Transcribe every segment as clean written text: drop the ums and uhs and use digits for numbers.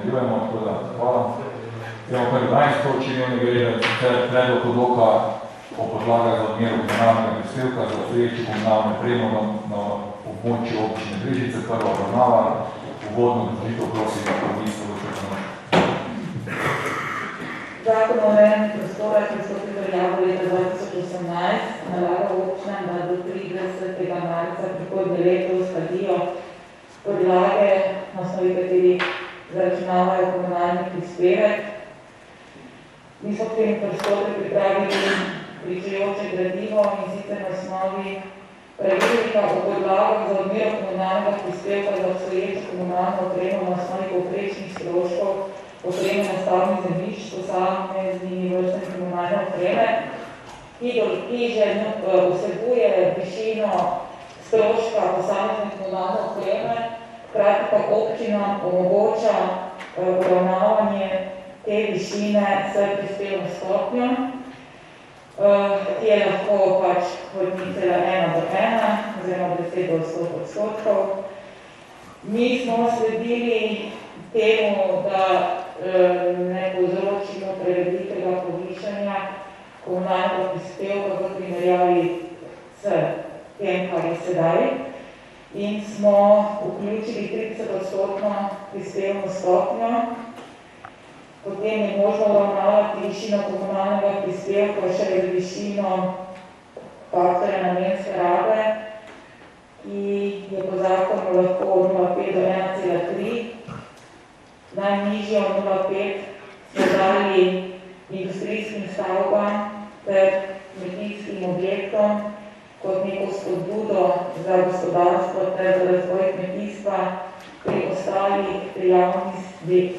nadaljujemo, tako da hvala. Gremo kar 12 točk dnevnega reda, sicer predlog odloka o podlagah za odmero komunalnega prispevka za obstoječe komunalne prejemno na območju občine Brežice, prva obravnava, uvodno obrazložitev prosim za ministra Lučka. Zakon o urejanju prostora, ki stopi v veljavo leta 2018, nalaga občinam, da do 30. marca prihodnje leto uskladijo podlage, na osnovi katerih zaračunavajo komunalni prispevek. Mi smo v tem prostoru pripravili pričujoče gradivo in sicer na osnovi pravilnika o podlagah za odmero komunalnega prispevka za obstoječe komunalno opremo na osnovi povprečnih stroškov opreme na stavbnih zemljišč posameznimi vrstami komunalne opreme, ki že vsebuje višino stroška posamezne komunalne opreme, hkrati pa občinam omogoča uravnavanje te višine s prispevno stopnjo, ki je lahko pač od 0,1 do 1 oziroma 10 do 100%. Mi smo sledili temu, da ne povzročimo prevelikega povišanja komunalnega prispevka v primerjavi s tem, kar je sedaj, in smo vključili 30% prispevno stopnjo. Potem je možno uravnavati višino komunalnega prispevka še z višino faktorja namenske rabe, ki je po zakonu lahko od 0,5 do 1,3. Najnižjo 0,5 smo dali industrijskim stavbam ter kmetijskim objektom kot neko spodbudo za gospodarstvo ter za razvoj kmetijstva, pri ostalih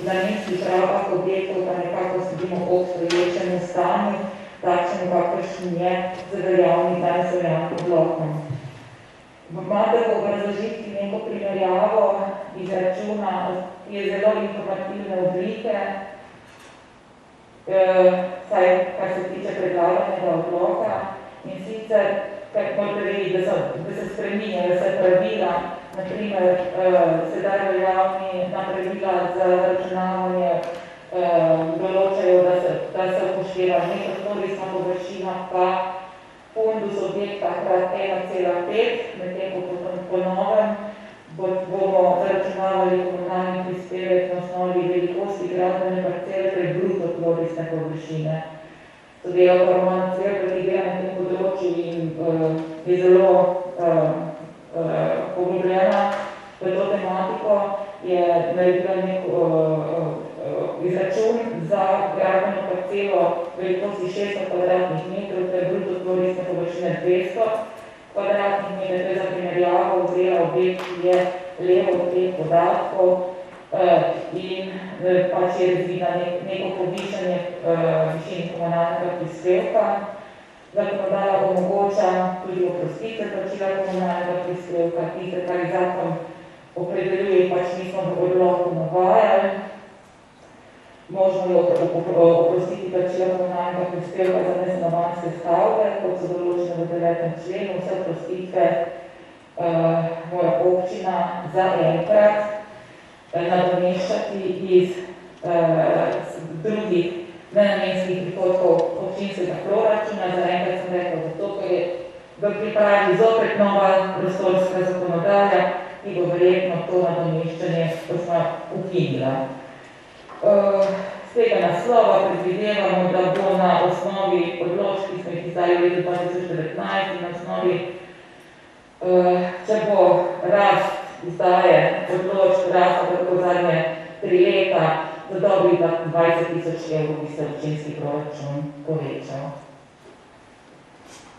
namenskih rabah objektov pa nekako sedimo ob obstoječemu stanju, takšen kakršen je z veljavnim danes veljavnim blokom. Imate v obrazložitvi neko primerjavo izračuna, ki je zelo informativne oblike, saj kar se tiče predlaganega odloka, in sicer, kar morate vedeti, da se spreminja, da se pravila, naprimer, sedaj veljavna pravila za računavanje določajo, da se upošteva nekaj torisna površina, pa fundus objekta krat 1,5, medtem po novem bomo zaračunavali komunalni prispevek na osnovi velikosti gradbene parcele, to je bruto tlorisne površine. To dela farmacija, ki dela na tem področju in je zelo poglobljena v to tematiko, je naredila nek izračun za gradbeno parcelo velikosti 600 kvadratnih metrov, to je bruto tlorisne površine 200 kvadratnih metrov, to je za primerjavo vzela objekt, ki je levo od teh podatkov in pač je razvidna neko povišanje višine komunalnega prispevka. Zakonodaja omogoča tudi oprostitve plačila komunalnega prispevka, tiste, kar je zakon opredeljuje, pač nismo v odloku navajali. Možno je oprostiti plačila komunalnega prispevka za nestanovanjske stavbe, kot so določene v 9. členu. Vse oprostitve mora občina za enkrat nadomeščati iz drugih nenamenskih prihodkov občinskega proračuna. Za enkrat sem rekla zato, ker je v pripravi zopet nova prostorska zakonodaja, ki bo verjetno to nadomeščanje ukinila. Z tega naslova predvidevamo, da bo na osnovi odločb, ki smo jih izdali v letu 2019 in na osnovi, če bo rast izdaje odločb rasta tako zadnje 3 leta, za dobrih 20.000 evrov bi se občinski proračun povečal.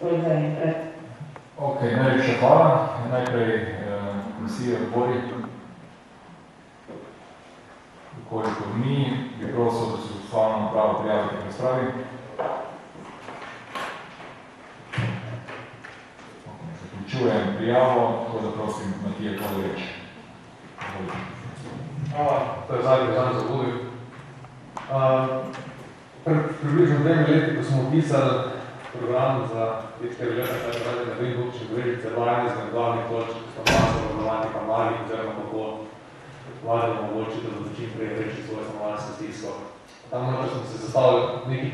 Toliko za enkrat. Ok, najlepša hvala. Najprej komisije odbori. Koliko ni, bi prosil, da se ustvarno napravo prijaviti v razpravi. Zaključujem prijavo, tako da prosim Matija Kolevič. Hvala, to je zadnji dan za vodi. Približno 2 leti, ko smo opisali program za 4 leta, kaj je radi na Green Book, če Brežice, vajanje z glavnih točk, stanovanjska problematika malih oziroma kako vlade omogočiti, da bo čim prej reči svojo stanovanjsko stisko. Tam noč smo se zastavili nekaj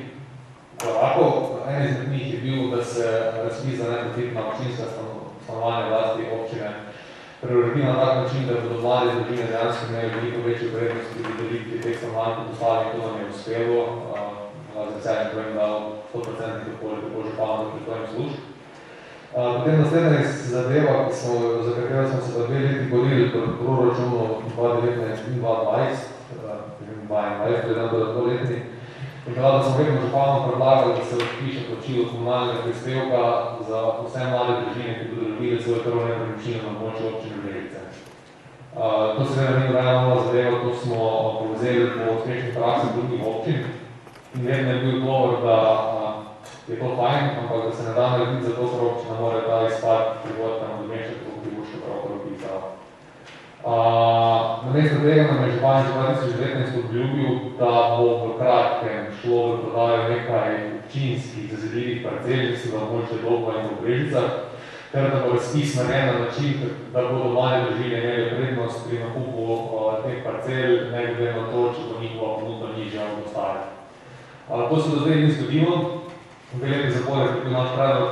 korakov. En izmed njih je bil, da se razpis za neprofitna občinska stanovanja vlasti občine preuredi na tak način, da bodo mlade družine dejansko imeli veliko večjo vrednost pri delitvi teh stanovanj kot ostali, in to nam je uspelo. Z veseljem povem, da 100% podpore tako župana do pristojnih služb. Potem naslednja zadeva, za katero smo se pa 2 leti borili pri proračunu 2019 in 2020, gledam do 2-letni, in da smo vedno županom predlagali, da se odpiše plačilo komunalnega prispevka za vse mlade družine, ki bodo dobili svoje prvo nepremičnino na območju občine Brežice. To seveda ni nobena nova zadeva, to smo povzeli po uspešnih praksah drugih občin in vedno je bil govor, da je to fajn, ampak da se ne da narediti, zato ker občina mora ta izpad prihodka nadomeščati, kot bi Urška pravkar opisala. Namesto tega nam je župan 2019 obljubil, da bo v kratkem šlo v prodajo nekaj občinskih zazidljivih parcel, ki so v območju Dolga in v Brežicah, ter da bo razpis narejen na način, da bodo mlade družine imeli prednost pri nakupu teh parcel, ne glede na to, če bo njihova ponudba nižja od ostalih. To se do zdaj ni zgodilo. 2 leti zapored je bil naš predlog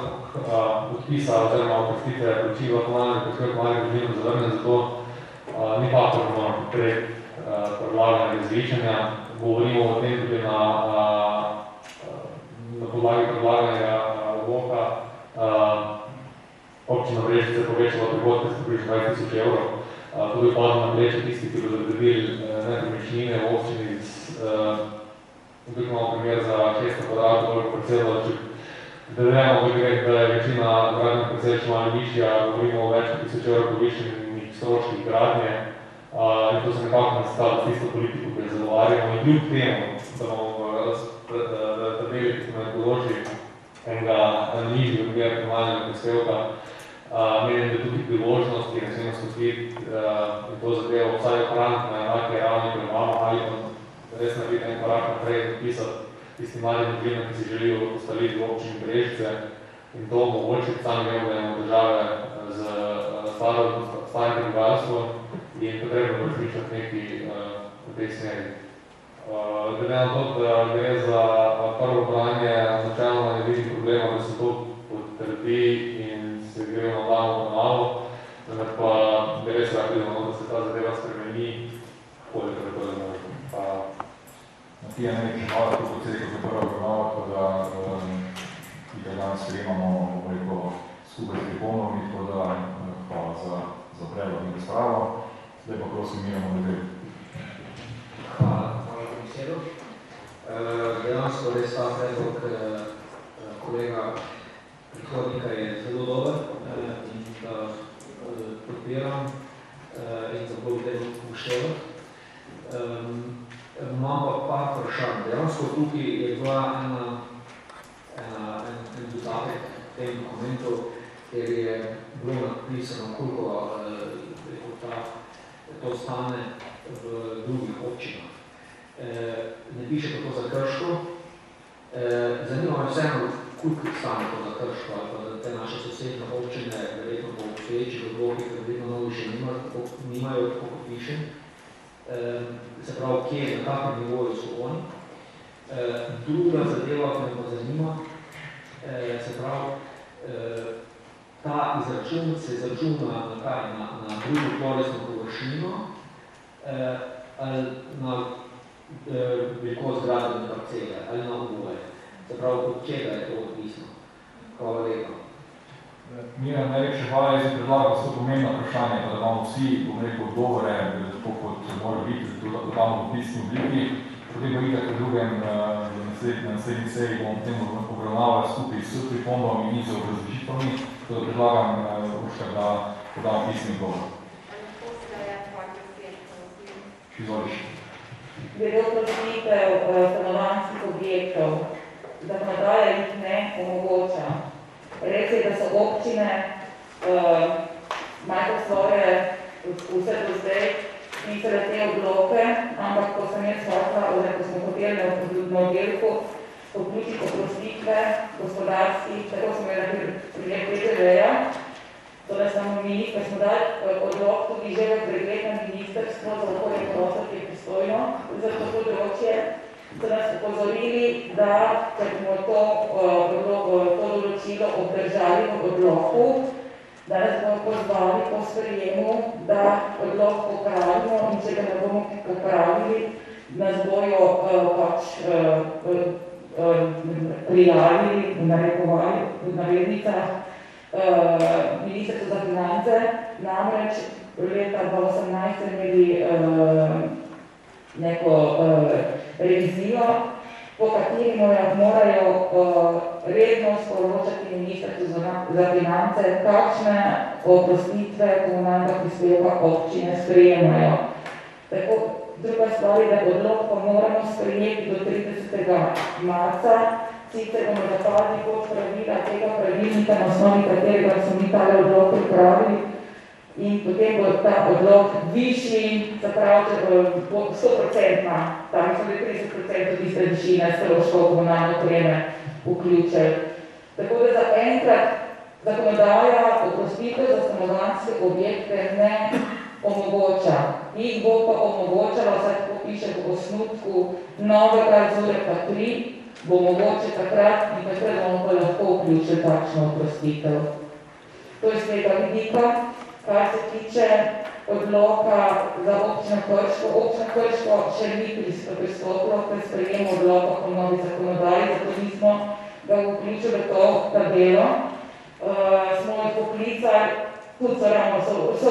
odpisa oziroma oprostitve plačila komunalnega prispevka malih družin zavrnjen, zato nikakor ne moramo podpreti predlaganega zvišanja. Govorimo o tem tudi na podlagi predlaganega odloka. Občina Brežice povečala prihodke za približno 20 000 evrov. To bi padlo na pleče tisti, ki bodo dobili nepremičnine v občini. Tukaj imamo primer za 600 kvadratov toliko parcelo, če delujemo, da je večina gradnih parcel še malo višja, govorimo o več kot 1000 evrov povišenih stroških gradnje, in to se nekako nastavlja s tisto politiko, ki jo zagovarjamo, in kljub temu, da deli, ki smo določili enega nižji odmer komunalnega prispevka, menim, da tudi priložnost, ki ne smemo spustiti in to zadevo vsaj ohraniti na enake ravni, ko imamo, ali pa res narediti en korak naprej, zapisati tistim mladim družinam, ki si želijo ustaliti v občini Brežice in to omogočiti. Sam vemo, da imamo države z starim prebivalstvom in potrebno razmišljati nekaj v tej smeri. Glede na to, da gre za prvo branje, načeloma ne vidim problema, da se to potrpi in se gre na malo, vendar pa bi res rakljeno, da se ta zadeva spremeni, koliko je to je možno. Matija, najlepša hvala, kot predsednik za prvo obravnavo, tako da danes sprejemamo skupaj s pripomnami, tako da hvala za predlog in razpravo. Zdaj pa prosim, Mirjamo Nedel. Hvala za besedo. Dejansko res ta predlog kolega predhodnika je zelo dober in da podpiram in za bolj temu upoštevati. Imam pa par vprašanj. Dejansko tukaj je bila en dodatek v tem dokumentu, kjer je bilo napisano, koliko to stane v drugih občinah. Ne piše pa to za Krško. Zanima me vseeno, koliko stane to za Krško, ali pa te naše sosedne občine, verjetno po obstoječih odlokih, verjetno novi še nimajo, tako kot piše. Se pravi, kje, na kakšnem nivoju so oni. Druga zadeva, ki me pa zanima, se pravi, ta izračun se izračuna na kaj? Na drugo tlorisno površino ali na velikost gradbene parcele ali na oboje. Se pravi, od čega je to odvisno? Hvala lepa. Mirjam, najlepša hvala, jaz bi predlagal, da so pomembna vprašanja, pa da imamo vsi, odgovore, tako kot mora biti, da damo v pisni obliki. Potem pa itak v drugem, na naslednji seji bomo temu obravnavali skupaj s pripombami in z obrazložitvami, tako da predlagam, Urška, da podamo pisni odgovor. Izvoliš. Glede oprostitev stanovanjskih objektov, zakonodaja jih ne omogoča. Res je, da so občine Microsoftove vse do zdaj pisale te odloke, ampak ko sem jaz hotela, ko smo hoteli na oddelku vključiti oprostitve gospodarskih, tako smo imeli pri PTV-ja, Torej smo mi, ker smo dali odlok tudi že v pregled na ministrstvo za okolje in prostor, ki je pristojno za to področje, so nas upozorili, da če bomo to določilo obdržali v odloku, da nas bomo pozvali po sprejemu, da odlok popravimo in če ga ne bomo popravili, nas bojo prijavili, narekovali v navednicah Ministrstvo za finance, namreč leta 2018 imeli neko revizijo, po kateri morajo redno sporočati Ministrstvo za finance, kakšne oprostitve komunalnega prispevka občine sprejemajo. Tako, druga stvar je, da odlok pa moramo sprejeti do 30. marca, sicer bomo zapadli pod pravila tega pravilnika, na osnovi katerega so mi tale odlok pripravili in potem bo ta odlok višji, se pravi, 100%, tam so le 30% tiste višine stroškov komunalne opreme vključili. Tako da za enkrat zakonodaja oprostitev za stanovanjske objekte ne omogoča. Jih bo pa omogočala, vsaj tako piše v osnutku novega ZUREP-a 3, bo mogoče takrat in takrat bomo pa lahko vključili takšno oprostitev. To je z tega vidika, kar se tiče odloka za občino Krško. Občina Krško še ni pristopila k sprejemu odloka po novi zakonodaji, zato nismo ga vključili v to tabelo. Smo jih poklicali, tudi so ravno so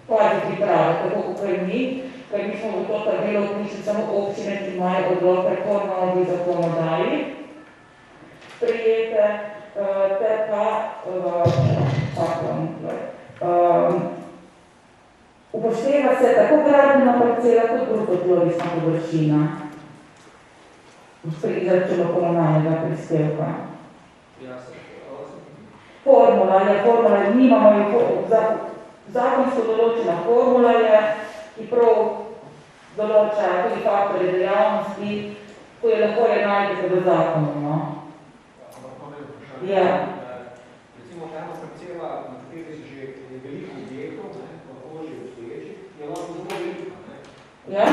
fazi priprave, tako kot mi, ker mi smo v to tabelo vključili samo občine, ki imajo odloke po novi zakonodaji. Prijete te pa upošteva se tako gradbena parcela kot bruto tlorisna površina pri izračunu komunalnega prispevka. Formula, nimamo zakonsko določena formula je, ki prav določa tudi faktorje dejavnosti, ko je lahko je najdete v zakonu, no? Ja. Recimo, ena parcela, na kateri so že veliko objektov, lahko že obstoječi, je lahko zelo velika, ne? Ja.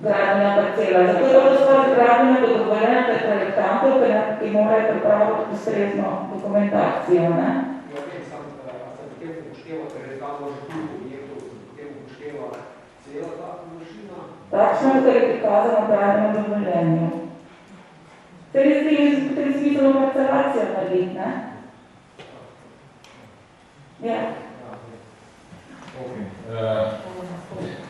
Gradbena parcela. Zato je to stvar gradbena dogovorjena ter projektantov, ki morajo pripraviti ustrezno dokumentacijo, ne? Ja, ne, samo potem upošteva, ker je tam že tudi objektov, potem upošteva cela ta površina. Takšno je, kar je prikazano v gradbenem dovoljenju. Ter je smiselno parcelacijo narediti, ne? Ja.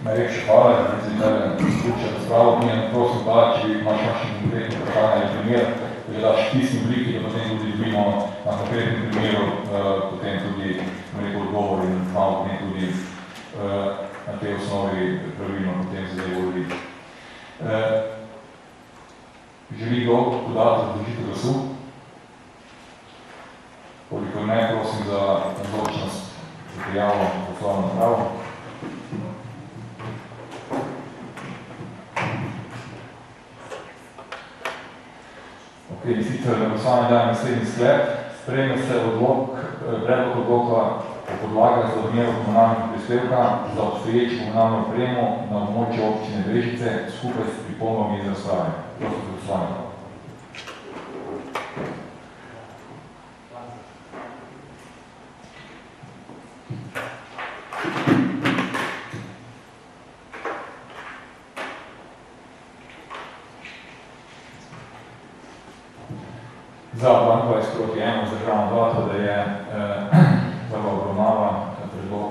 Najlepša hvala, da si tebe izključil razpravo. Prosim pa, če imaš kakšen konkretni vprašanje ali primer, da daš pisni obliki, da potem tudi dobimo na konkretnem primeru potem tudi odgovor in malo potem tudi na tej osnovi pravilno potem zadevo urediti. Želi kdo podati obrazložitev glasu? Koliko ne, prosim za navzočnost za prijavo poslovno pravo. Sicer na glasovanje dajem naslednji sklep. Sprejme se predlog odloka o podlagah za odmero komunalnega prispevka za obstoječo komunalno opremo na območju občine Brežice skupaj s pripombami iz razprave. Prosim za glasovanje. Za 22 proti 1 vzdržano 2, da je prva obravnava predlog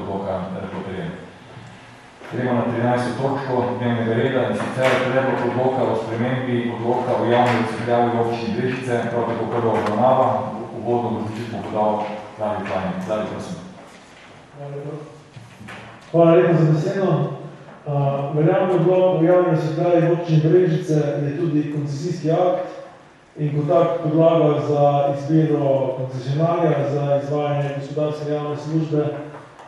odloka potrjen. Gremo na 13. točko dnevnega reda in sicer predlog odloka o spremembi odloka o javni razsvetljavi v občini Brežice, prav tako prva obravnava, uvodno obrazložitev podal Dravi Planje. Dravi, prosim. Hvala lepa za besedo. Veljavni odlok o javni razsvetljavi v občini Brežice je tudi koncesijski akt, in kot tak podlaga za izbiro koncesionarja za izvajanje gospodarske javne službe,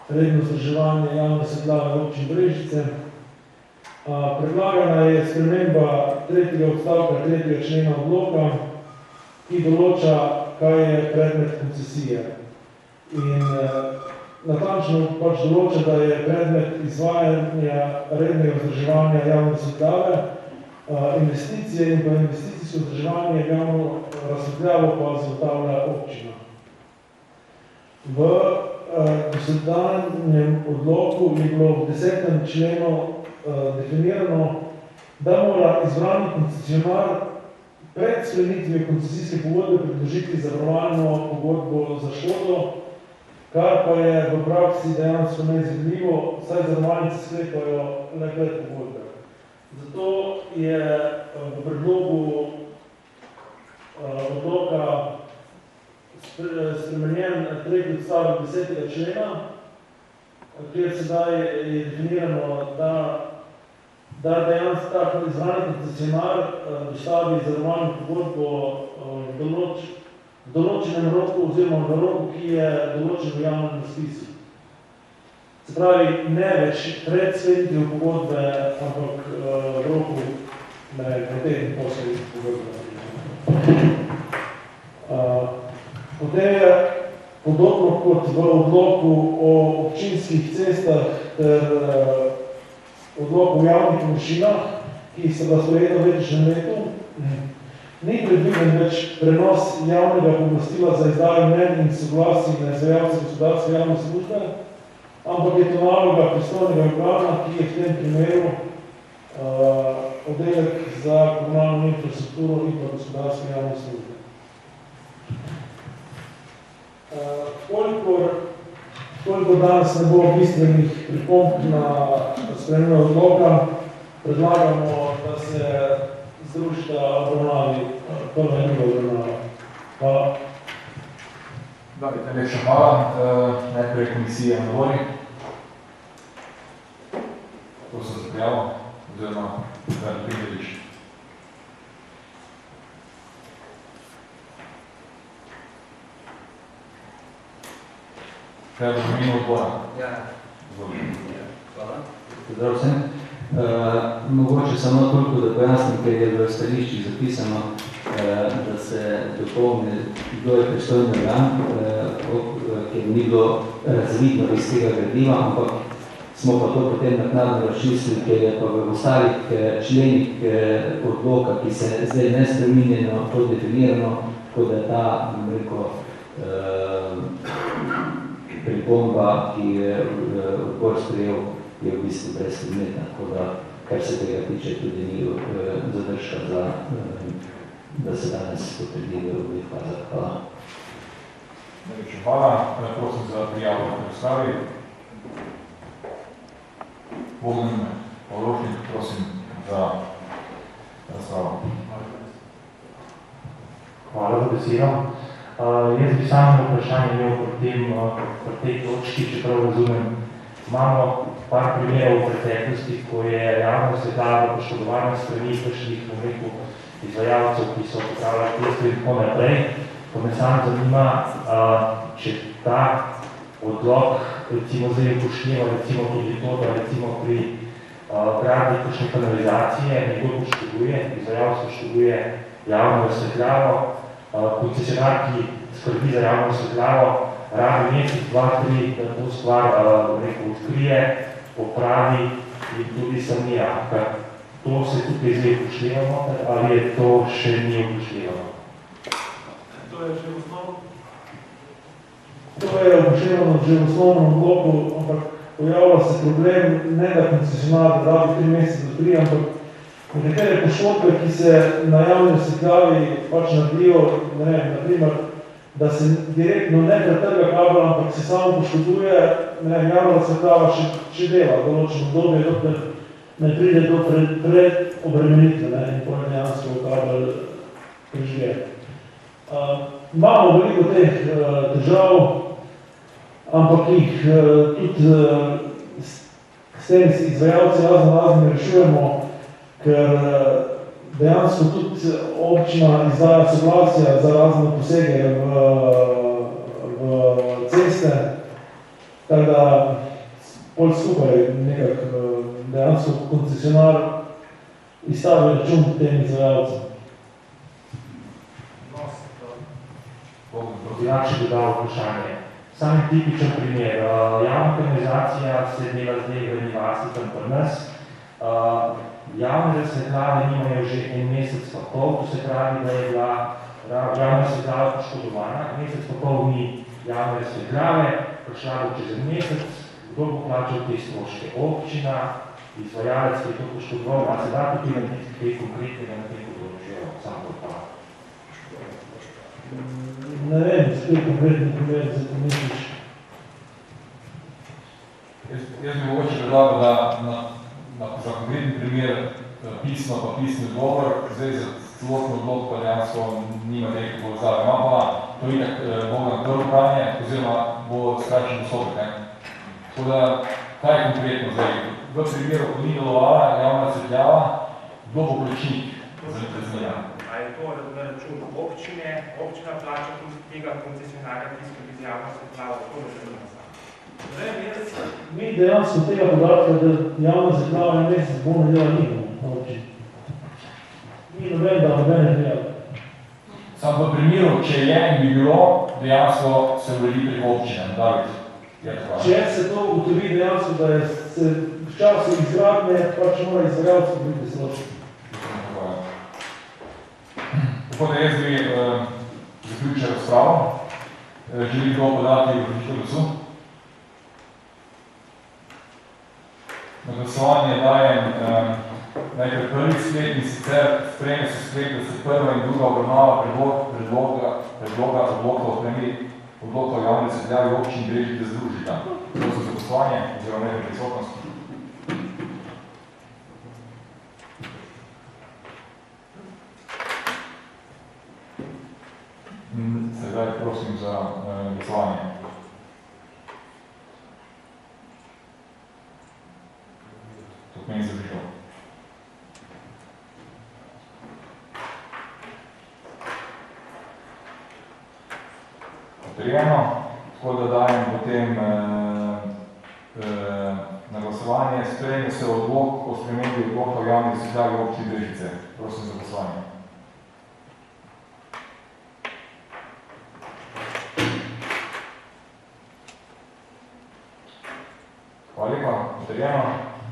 redno vzdrževanje javne svetljave v občini Brežice. Predlagana je sprememba 3. odstavka 3. člena odloka, ki določa, kaj je predmet koncesije. In natančno pač določa, da je predmet izvajanja rednega vzdrževanja javne osvetljave, investicije in pa investicijsko vzdrževanje javno razsvetljavo pa zagotavlja občina. V dosedanjem odloku je bilo v 10. členu definirano, da mora izbrani koncesionar pred sklenitvijo koncesijske pogodbe predložiti zavarovalno pogodbo za škodo, kar pa je v praksi dejansko neizvedljivo, saj zavarovalnice sklepajo le pred pogodbe. Zato je v predlogu odloka spremenjen tretji odstavek 10. člena, kjer sedaj je definirano, da dejansko tako izbrani koncesionar dostavi zavarovalno pogodbo v določenem roku oziroma v roku, ki je določen v javnem razpisu. Se pravi, ne več pred sklenitvijo pogodbe, ampak v roku teden po sklenitvi pogodbe. Potem je podobno kot v odloku o občinskih cestah ter odloku o javnih površinah, ki se pa sprejeta v letošnjem letu, ni predviden več prenos javnega pooblastila za izdajo mnenj in soglasij na izvajalce gospodarske javne službe, ampak je to naloga pristojnega organa, ki je v tem primeru oddelek za komunalno infrastrukturo in pa gospodarske javne službe. Koliko danes ne bo bistvenih pripomb na spremljeno odloka, predlagamo, da se združita obravnavi prva in druga obravnava. Hvala. Najlepša hvala. Najprej komisija na voli. To se zaprijavo, oziroma Zdaj Pindelič. Kaj je v imenu odbora? Ja. Hvala. Pozdrav vsem. Mogoče samo toliko, da pojasnim, ker je v stališčih zapisano, da se dopolni, kdo je pristojni organ, ker ni bilo razvidno iz tega gradiva, ampak smo pa to potem naknadno razčistili, ker je pa v ostalih členih odloka, ki se zdaj nespremenjeno, to definirano, tako da je ta, pripomba, ki je odbor sprejel, je v bistvu brezpredmetna, tako da, kar se tega tiče, tudi ni zadržka za, da se danes potredi v obih fazah. Hvala. Najlepša hvala. Prosim za prijavo na predstavi. Bogdan Pavlošnik, prosim za razpravo. Hvala za besedo. Jaz bi samo vprašanje imel pri tej točki, čeprav razumem. Imamo par primerov v preteklosti, ko je javno osvetljava poškodovana strani kakšnih izvajalcev, ki so popravljali testo in tako naprej. Pa me samo zanima, če ta odlok recimo zdaj upošteva recimo tudi to, da recimo pri gradnji kakšne kanalizacije nekdo poškoduje, izvajalec poškoduje javno osvetljavo, koncesionar, ki skrbi za javno osvetljavo, rabi mesec, 2, 3, da to stvar odkrije, popravi in tudi sanira. To se tukaj zdaj upoštevamo, ali je to še ni upoštevano? To je že osnovno? To je upoštevano že v osnovnem odloku, ampak pojavlja se problem, ne da koncesionar rabi 3 mesece do 3, ampak nekatere poškodbe, ki se na javni osvetljavi pač naredijo, na primer, da se direktno ne pretrga kabel, ampak se samo poškoduje, javna osvetljava še dela določeno obdobje, dokler ne pride do predobremenitve in potem dejansko kabel prežive. Imamo veliko teh težav, ampak jih tudi s temi izvajalci razno rešujemo, ker dejansko tudi občina izdaja soglasja za razne posege v ceste, tako da pol skupaj nekako dejansko koncesionar izstavi račun tem izvajalcem. drugače dodal vprašanje. Sam tipičen primer. Javna kanalizacija se dela zdaj v eni vasi tam pri nas. Javne razsvetljave nimajo že en mesec pa pol, to se pravi, da je bila javna razsvetljava poškodovana. Mesec pa pol ni javne razsvetljave, prišla bo čez en mesec, kdo bo plačal te stroške? Občina, izvajalec, ki je to poškodoval, a se da tudi narediti kaj konkretnega na tem področju, sam podpad. Ne vem, spet konkretni primer za pomisliš. Jaz bi mogoče predlagal, da za konkretni primer pismo pa pisni odgovor, zdaj za celotno odlog pa dejansko nima nekaj povezave. Imam pa to itak Bogdan prvo vprašanje, oziroma bo skračen postopek. Tako da, kaj je konkretno zdaj? V primeru, ko ni delovala javna razsvetljava, kdo bo plačnik za razmerja? A je to na račun občine, občina plača tega koncesionarja, ki skrbi za javno razsvetljavo, to ne zanima sam. Mi dejansko tega podatka, da javna razsvetljava je mesec bo nadela nimamo na občini. Ni noben, da noben ne dela. Sam v primeru, če je in bi bilo, dejansko se uredi preko občine, David. Če se to ugotovi dejansko, da je se v času izgradnje, pač mora izvajalcev biti stroški. Tako da jaz bi zaključil razpravo. Želi kdo podati obrazložitev glasu? Na glasovanje dajem najprej prvi sklep, in sicer sprejme se sklep, da se prva in druga obravnava predloga odloka o spremembi odloka o javni razsvetljavi občin Brežice združita. Prosim za glasovanje oziroma nekaj prisotnosti. Sedaj prosim za glasovanje. To pomeni završil. Potrjeno, tako da dajem potem na glasovanje. Sprejme se odlok o spremembi odloka o javni razsvetljavi občin Brežice. Prosim za glasovanje. Hvala lepa, potrjeno.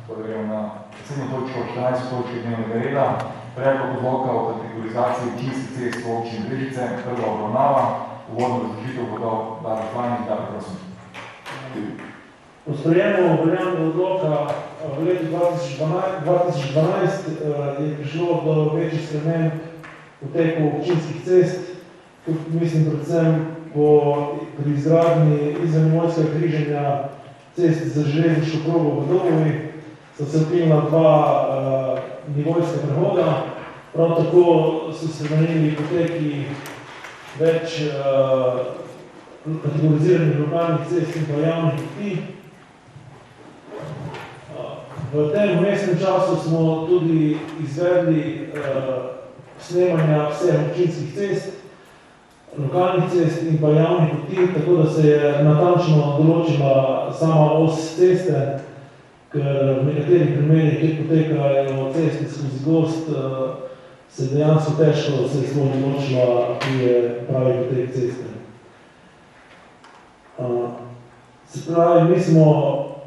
Tako da gremo na naslednjo točko, 14. točke dnevnega reda. Predlog odloka o kategorizaciji občinskih cest v občini Brežice, prva obravnava. Uvodno razložitev bo dal David Fajnik, David, prosim. Po sprejemu veljavnega odloka v letu 2012 je prišlo do večjih sprememb poteku občinskih cest. Tudi mislim predvsem pri izgradnji izvennivojskega križanja cest za železniško progo v Domovi so se ukinila dva nivojska prehoda. Prav tako so se namenili poteki več kategoriziranih lokalnih cest in pa javnih poti. V tem vmesnem času smo tudi izvedli snemanja vseh občinskih cest, lokalnih cest in pa javnih poti, tako da se je natančno določila sama os ceste, ker v nekaterih primerih, kjer potekajo ceste skozi gozd, se dejansko težko se je sploh določila, ki je pravi potek ceste. Se pravi, mi smo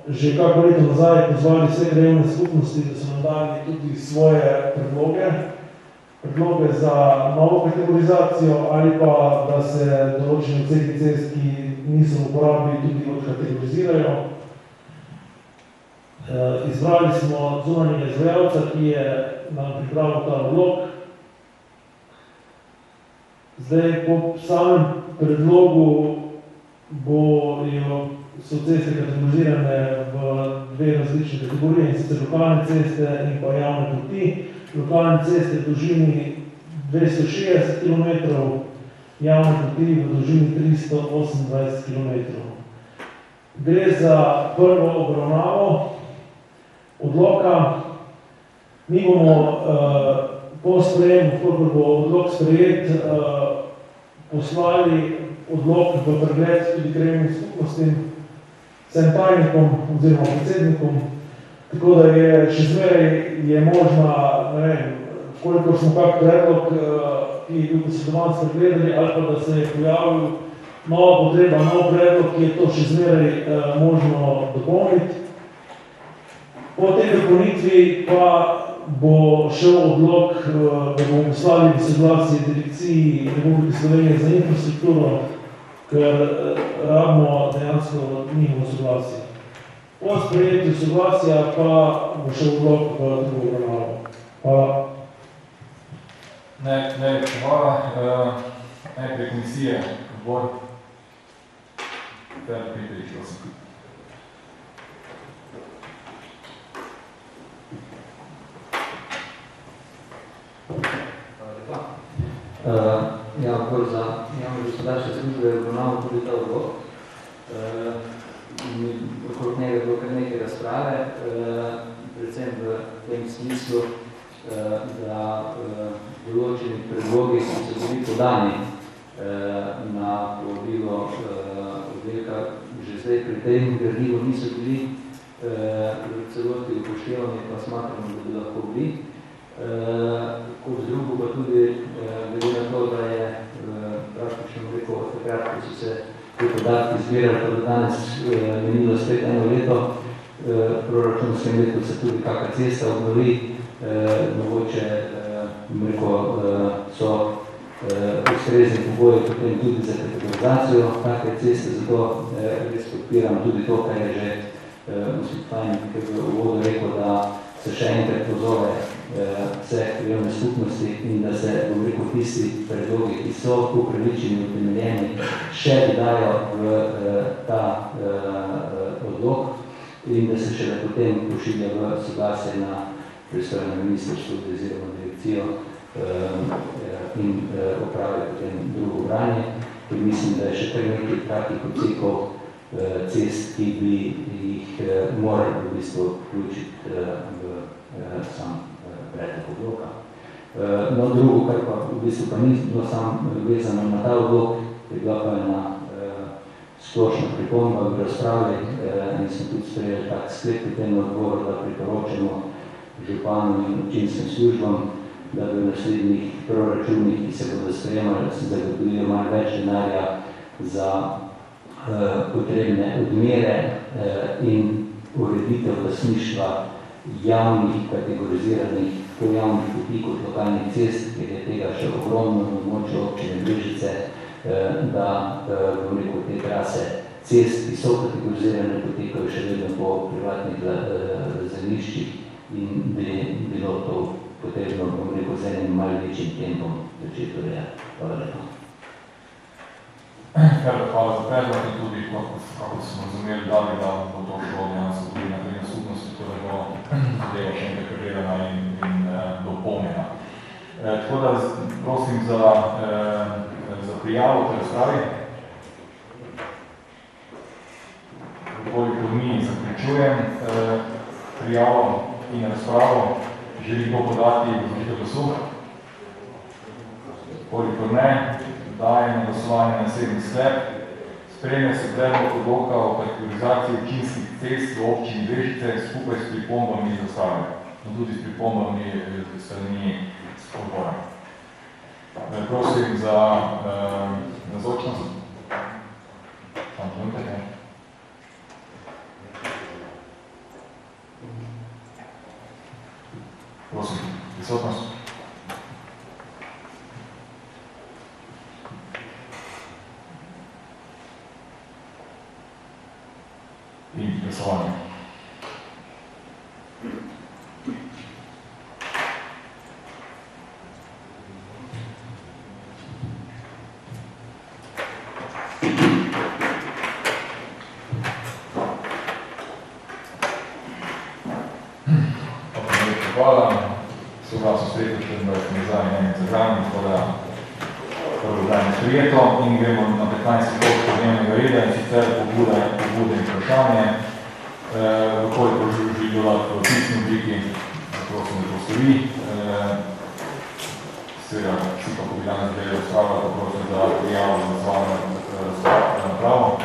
že kako leto nazaj pozvali vse krajevne skupnosti, da so nam dali tudi svoje predloge za novo kategorizacijo ali pa, da se določene odseki cest, ki niso v uporabi, tudi odkategorizirajo. Izbrali smo zunanjega izvajalca, ki je nam pripravil ta odlok. Zdaj, po samem predlogu so ceste kategorizirane v dve različne kategorije, in sicer lokalne ceste in pa javne poti. Lokalne ceste v dolžini 260 km, javne poti v dolžini 328 km. Gre za prvo obravnavo odloka. Mi bomo po sprejemu, koliko bo odlok sprejet, poslali odlok v pregled tudi krajevnim skupnostim, vsem tajnikom oziroma predsednikom, tako da je še zmeraj je možna, ne vem, koliko smo kak predlog, ki je bil posredovan, spregledali, ali pa da se je pojavil nova potreba, nov predlog, ki je to še zmeraj možno dopolniti. Po tej dopolnitvi pa bo šel odlok, da bomo poslali v soglasje Direkciji Republike Slovenije za infrastrukturo, ker rabimo dejansko njihovo soglasje. Po sprejetju soglasja pa bo šel odlok v drugo obravnavo. Hvala. Hvala. Najprej komisije, odbor. Petrič, prosim. Ja, odbor za javne gospodarske službe je obravnaval tudi ta odlok. Okrog njega je bilo kar nekaj razprave, predvsem v tem smislu, da določeni predlogi, ki so bili podani na povabilo oddelka, že zdaj pri tem gradivu niso bili v celoti upoštevani, pa smatramo, da bi lahko bili. Kot drugo pa tudi glede na to, da je praktično rekel od takrat, ko so se te podatki zbirali, pa do danes menilo spet eno leto, proračunskem letu se tudi kakšna cesta obnovi, mogoče so ustrezni pogoji potem tudi za kategorizacijo take ceste, zato res podpiram tudi to, kar je že gospod Fajnik v uvodu rekel, da se še enkrat pozove vse krajevne skupnosti in da se, bom rekel, tisti predlogi, ki so upravičeni in utemeljeni, še dodajo v ta odlok in da se še potem pošilja v soglasje na pristojno ministrstvo oziroma direkcijo in opravi potem drugo branje. Mislim, da je še kar nekaj takih odsekov cest, ki bi jih morali v bistvu vključiti v sam predlog odloka. No, drugo, kar pa v bistvu pa ni bilo samo vezano na ta odlok, je bila pa ena splošna pripomba v razpravi in smo tudi sprejeli tak sklep v tem odboru, da priporočamo županom in občinskim službam, da bi v naslednjih proračunih, ki se bodo sprejemali, se zagotovili malo več denarja za potrebne odmere in ureditev lastništva javnih kategoriziranih javnih poti kot lokalnih cest, ker je tega še ogromno na območju občine Brežice, da bom rekel, te trase cest, ki so kategorizirane, potekajo še vedno po privatnih zemljiščih in bi bilo to potrebno, bom rekel, z enim malo večjim tempom začeti urejati. Hvala lepa. Hvala za predlog in tudi, kako smo razumeli, da bo to šlo dejansko tudi na krajevne skupnosti, tako da bo zadeva še enkrat pregledana in dopolnjena. Tako da prosim za prijavo v razpravi. Koliko mi zaključujem prijavo in razpravo, želi kdo podati obrazložitev glasu? Koliko ne, dajem na glasovanje naslednji sklep. Sprejme se predlog odloka o kategorizaciji občinskih cest v občini Brežice skupaj s pripombami iz razprave. No, tudi s pripombami strani odbora. Prosim za navzočnost. Samo trenutek, ne? Prosim, prisotnost. In glasovanje. Hvala. Soglasno sprejeto 24 za in enim zagranim, tako da prvo danje sprejeto in gremo na 15. točko dnevnega reda in sicer pobude in vprašanje. Koliko želi dodati v pisni obliki, prosim, da to stoji. Seveda, vsi pa bi danes želeli razpravljati, pa prosim za prijavo za zvanje napravo.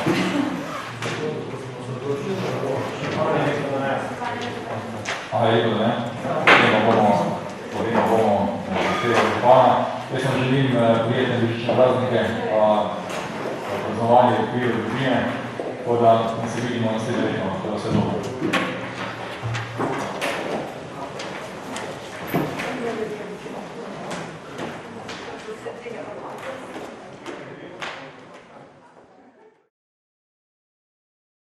Aha, je rekel, da ne? Potem bomo zahtevali župana. Jaz vam želim prijeten božične praznike, pa praznovali v okviru družine, tako da se vidimo naslednje leto, da vse dobro.